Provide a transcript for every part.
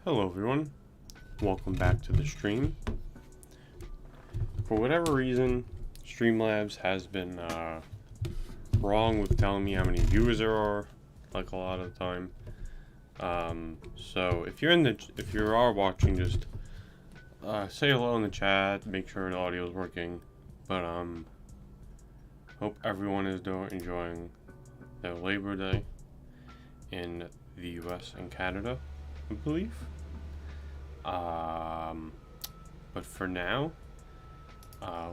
Hello everyone, welcome back to the stream. For whatever reason, Streamlabs has been wrong with telling me how many viewers there are, like a lot of the time. So if you are watching, just say hello in the chat, make sure the audio is working. But hope everyone is enjoying their Labor Day in the US and Canada, I believe. But for now,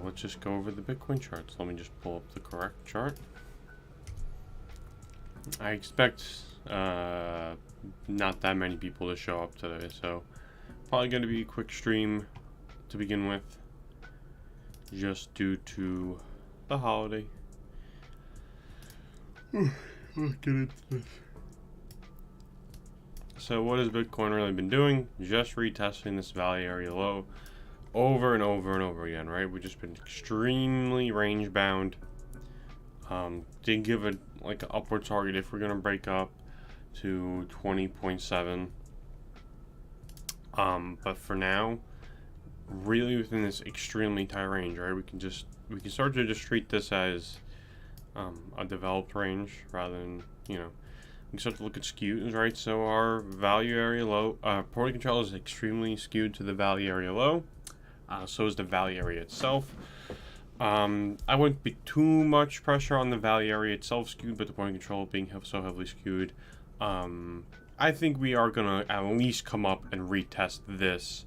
let's just go over the Bitcoin charts. Let me just pull up the correct chart. I expect not that many people to show up today, so probably going to be a quick stream to begin with, just due to the holiday. Let's get into this. So what has Bitcoin really been doing? Just retesting this value area low over and over and over again, right? We've just been extremely range bound. Did give it like an upward target if we're gonna break up to 20.7. But for now, really within this extremely tight range, right? We can start to just treat this as a developed range rather than, you know, we start to look at skews, right? So our value area low, portfolio control is extremely skewed to the value area low. So is the value area itself. I wouldn't be too much pressure on the value area itself skewed, but the portfolio control being so heavily skewed. I think we are gonna at least come up and retest this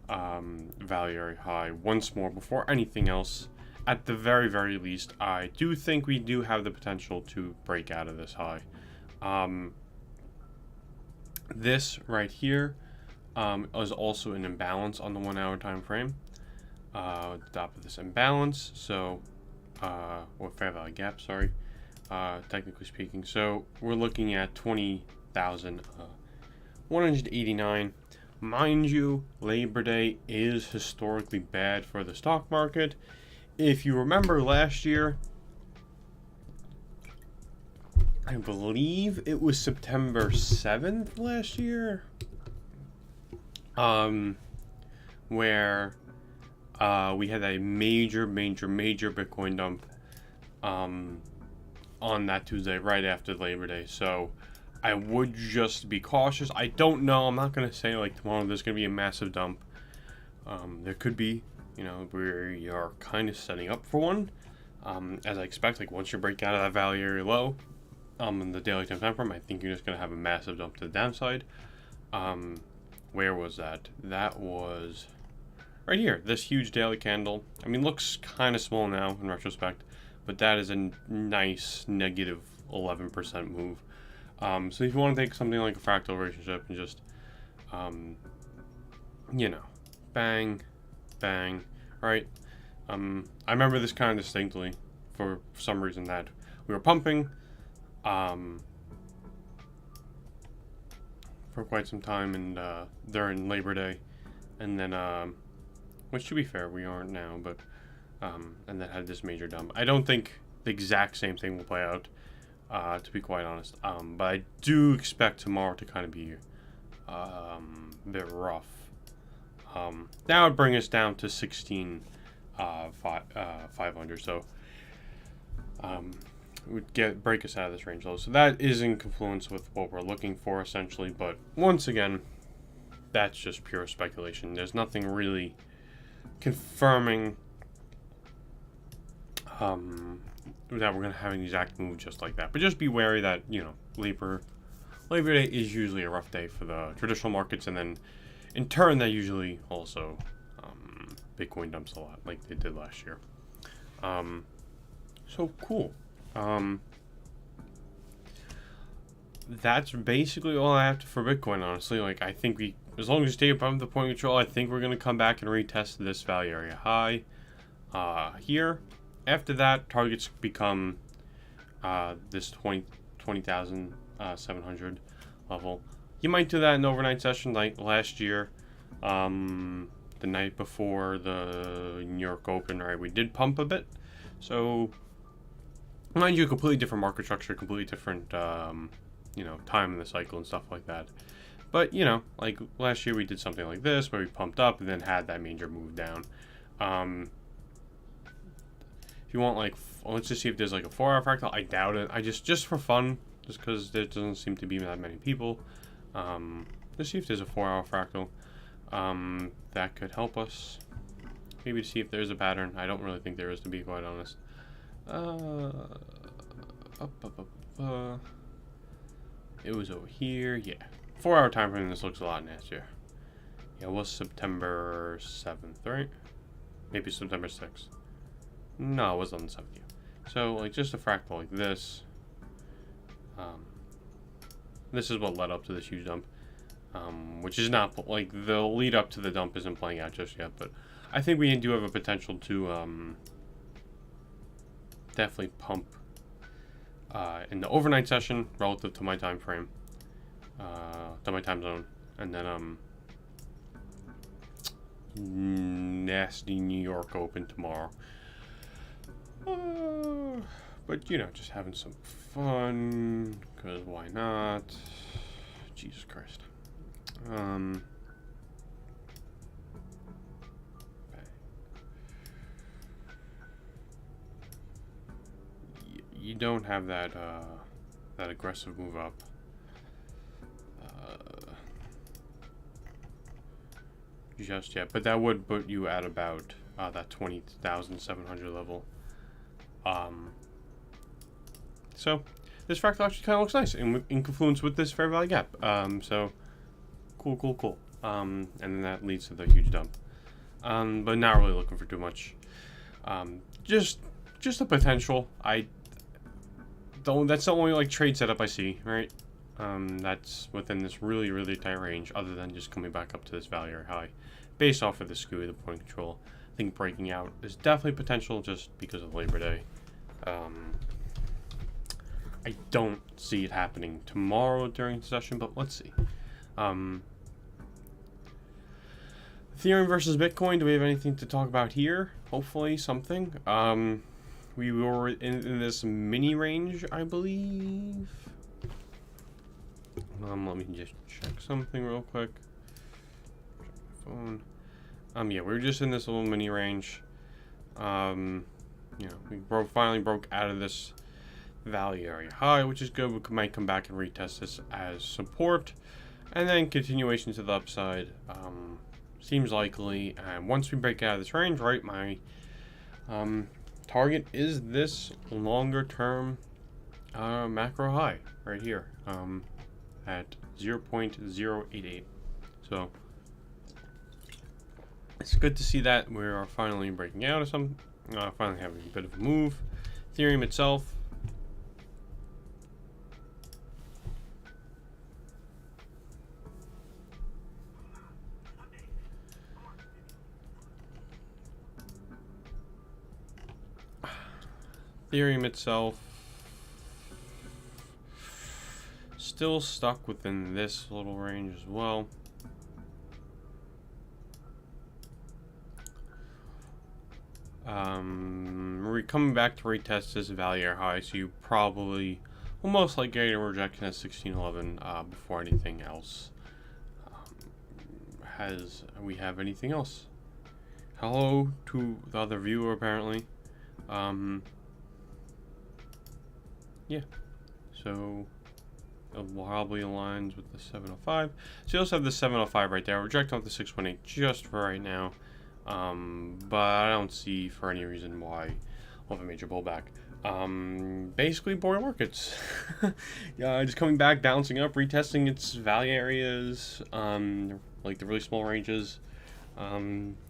value area high once more before anything else. At the very, very least, I do think we do have the potential to break out of this high. This right here is also an imbalance on the 1 hour time frame. At the top of this imbalance, so or fair value gap, sorry, technically speaking. So we're looking at 20,189. Mind you, Labor Day is historically bad for the stock market. If you remember last year, I believe it was September 7th last year, where we had a major Bitcoin dump on that Tuesday right after Labor Day. So I would just be cautious. I don't know. I'm not going to say like tomorrow there's going to be a massive dump. There could be, you know, we are kind of setting up for one. As I expect, like once you break out of that value area low, in the daily time frame, I think you're just going to have a massive dump to the downside. Where was that? That was right here. This huge daily candle. I mean, looks kind of small now in retrospect, but that is a nice negative 11% move. So if you want to take something like a fractal relationship and just, you know, bang, bang, right? I remember this kind of distinctly for some reason that we were pumping for quite some time, and during Labor Day, and then which, to be fair, we aren't now, but and then had this major dump. I don't think the exact same thing will play out, to be quite honest, but I do expect tomorrow to kind of be a bit rough. That would bring us down to 16,500, so would break us out of this range low. So that is in confluence with what we're looking for essentially, but once again, that's just pure speculation. There's nothing really confirming that we're going to have an exact move just like that. But just be wary that, you know, Labor Day is usually a rough day for the traditional markets, and then in turn that usually also Bitcoin dumps a lot like they did last year. So cool. That's basically all I have for Bitcoin, honestly. Like, I think as long as we stay above the point control, I think we're going to come back and retest this value area high here. After that, targets become this 20,700 level. You might do that in an overnight session like last year, the night before the New York Open, right? We did pump a bit. So, mind you, a completely different market structure, completely different, you know, time in the cycle and stuff like that. But, you know, like last year we did something like this where we pumped up and then had that major move down. If you want, like, let's just see if there's like a 4-hour fractal. I doubt it. I just for fun, just because there doesn't seem to be that many people. Let's see if there's a 4-hour fractal. That could help us. Maybe to see if there's a pattern. I don't really think there is, to be quite honest. It was over here. Yeah. 4-hour time frame. This looks a lot nastier. Yeah, it was September 7th, right? Maybe September 6th. No, it was on the 7th. Yeah. So, like, just a fractal like this. This is what led up to this huge dump. Which is not, like, the lead up to the dump isn't playing out just yet, but I think we do have a potential to definitely pump in the overnight session relative to my time frame, to my time zone, and then nasty New York Open tomorrow. But you know, just having some fun, because why not? Jesus Christ. You don't have that that aggressive move up. Just yet, but that would put you at about that 20,700 level. So this fractal actually kind of looks nice in confluence with this fair value gap. So cool. And then that leads to the huge dump. But not really looking for too much. Just a potential. That's the only like trade setup I see, right? That's within this really tight range, other than just coming back up to this value or high, based off of the skew, the point control. I think breaking out is definitely potential just because of Labor Day. I don't see it happening tomorrow during the session, but let's see. Ethereum versus Bitcoin. Do we have anything to talk about here? Hopefully something. We were in this mini range, I believe. Let me just check something real quick. Check my phone. Yeah, we were just in this little mini range. You know, we finally broke out of this value area high, which is good. We might come back and retest this as support, and then continuation to the upside seems likely. And once we break out of this range, right, my target is this longer term macro high right here at 0.088. So it's good to see that we are finally breaking out of some, finally having a bit of a move. Ethereum itself, still stuck within this little range as well. We're coming back to retest this value area high, so you probably will most likely get a rejection at 1611 before anything else. We have anything else? Hello to the other viewer, apparently. Yeah, so it probably aligns with the 705. So you also have the 705 right there. Reject off the 618 just for right now. But I don't see for any reason why we'll have a major pullback. Basically boring markets. Yeah, just coming back, bouncing up, retesting its value areas, like the really small ranges.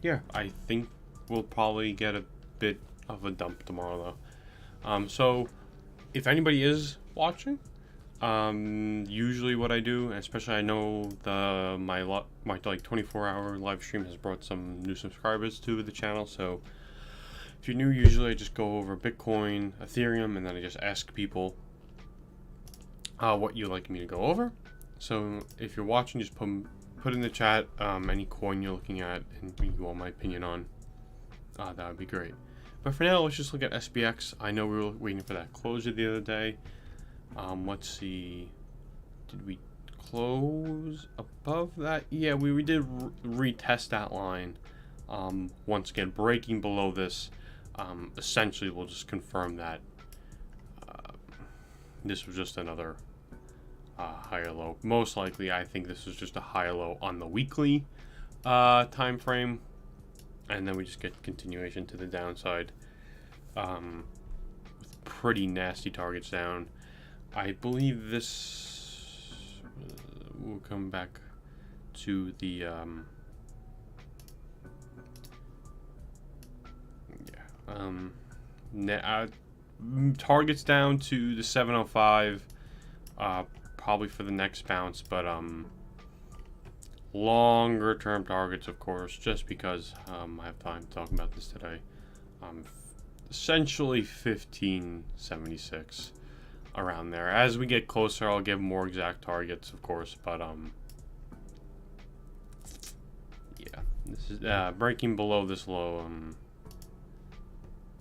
Yeah, I think we'll probably get a bit of a dump tomorrow though. So if anybody is watching, usually what I do, especially I know my like 24-hour live stream has brought some new subscribers to the channel, so if you're new, usually I just go over Bitcoin, Ethereum, and then I just ask people what you'd like me to go over. So if you're watching, just put in the chat any coin you're looking at and you want my opinion on. That would be great. But for now, let's just look at SPX. I know we were waiting for that closure the other day. Let's see. Did we close above that. Yeah, we did retest that line. Once again, breaking below this, essentially will just confirm that this was just another higher low. Most likely, I think this is just a higher low on the weekly time frame, and then we just get continuation to the downside with pretty nasty targets down. I believe this will come back to the targets down to the 705 probably for the next bounce, but longer term targets, of course, just because I have time talking about this today. Essentially 1576 around there. As we get closer, I'll give more exact targets, of course, but yeah, this is breaking below this low.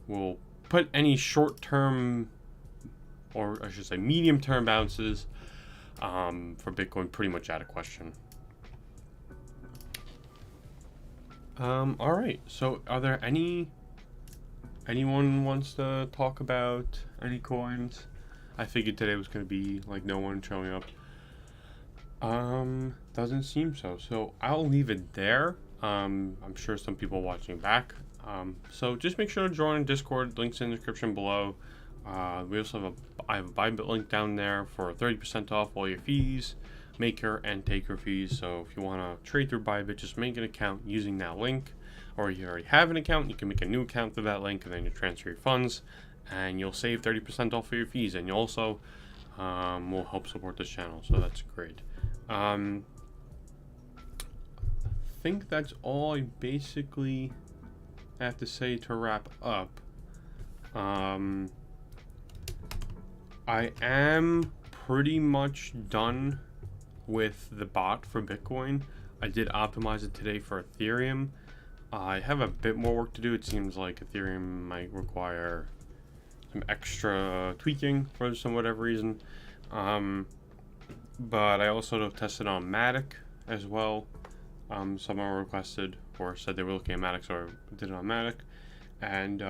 We'll put any short-term, or I should say medium-term bounces for Bitcoin pretty much out of question. All right, so are there anyone wants to talk about any coins? I figured today was going to be like no one showing up. Doesn't seem so. So I'll leave it there. I'm sure some people watching back. So just make sure to join Discord. Links in the description below. We also I have a Bybit link down there for 30% off all your fees, maker and taker fees. So if you want to trade through Bybit, just make an account using that link. Or if you already have an account, you can make a new account through that link, and then you transfer your funds, and you'll save 30% off for your fees, and you also will help support this channel. So that's great. I think that's all I basically have to say to wrap up. I am pretty much done with the bot for Bitcoin. I did optimize it today for Ethereum. I have a bit more work to do. It seems like Ethereum might require some extra tweaking for some whatever reason. But I also have tested on Matic as well. Someone requested or said they were looking at Matic, so I did it on Matic. And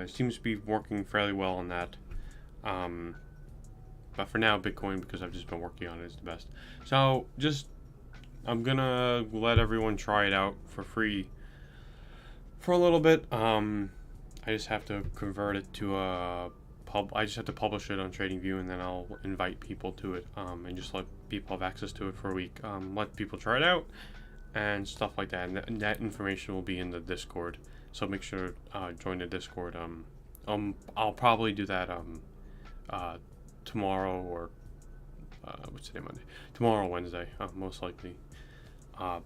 it seems to be working fairly well on that. But for now, Bitcoin, because I've just been working on it, is the best. So I'm gonna let everyone try it out for free for a little bit. I just have to convert it to a I just have to publish it on TradingView, and then I'll invite people to it, and just let people have access to it for a week. Let people try it out and stuff like that. And that information will be in the Discord. So make sure to join the Discord. I'll probably do that tomorrow, or what's today, Monday? Tomorrow, Wednesday, most likely.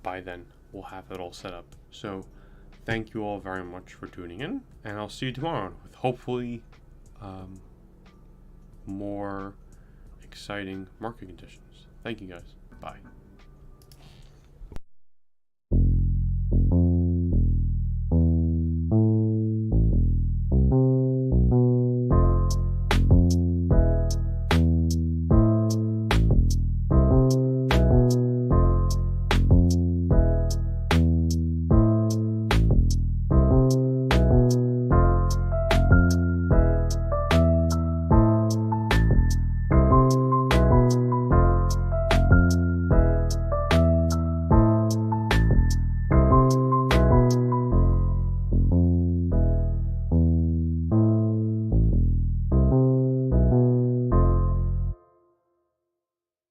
By then, we'll have it all set up. So thank you all very much for tuning in, and I'll see you tomorrow with hopefully more exciting market conditions. Thank you guys. Bye.